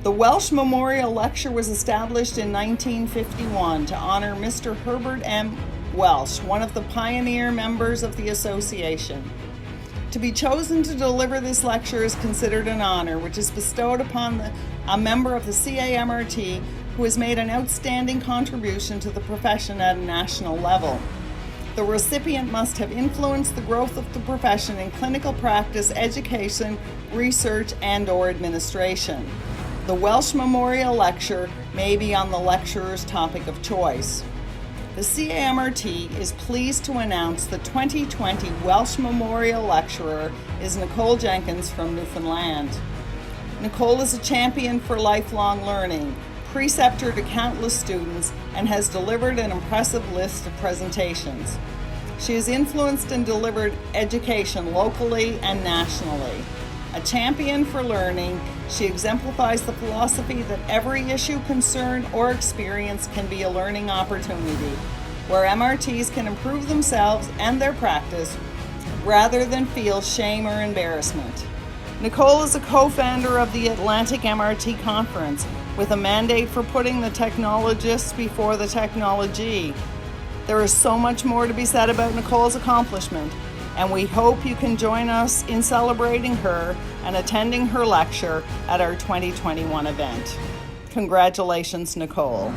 The Welch Memorial Lecturer was established in 1951 to honor Mr. Herbert M. Welch, one of the pioneer members of the association. To be chosen to deliver this lecture is considered an honor, which is bestowed upon a member of the CAMRT who has made an outstanding contribution to the profession at a national level. The recipient must have influenced the growth of the profession in clinical practice, education, research, and/or administration. The Welch Memorial Lecture may be on the lecturer's topic of choice. The CAMRT is pleased to announce the 2020 Welch Memorial Lecturer is Nicole Jenkins from Newfoundland. Nicole is a champion for lifelong learning, preceptor to countless students, and has delivered an impressive list of presentations. She has influenced and delivered education locally and nationally. A champion for learning, she exemplifies the philosophy that every issue, concern, or experience can be a learning opportunity, where MRTs can improve themselves and their practice rather than feel shame or embarrassment. Nicole is a co-founder of the Atlantic MRT Conference, with a mandate for putting the technologists before the technology. There is so much more to be said about Nicole's accomplishment, and we hope you can join us in celebrating her and attending her lecture at our 2021 event. Congratulations, Nicole.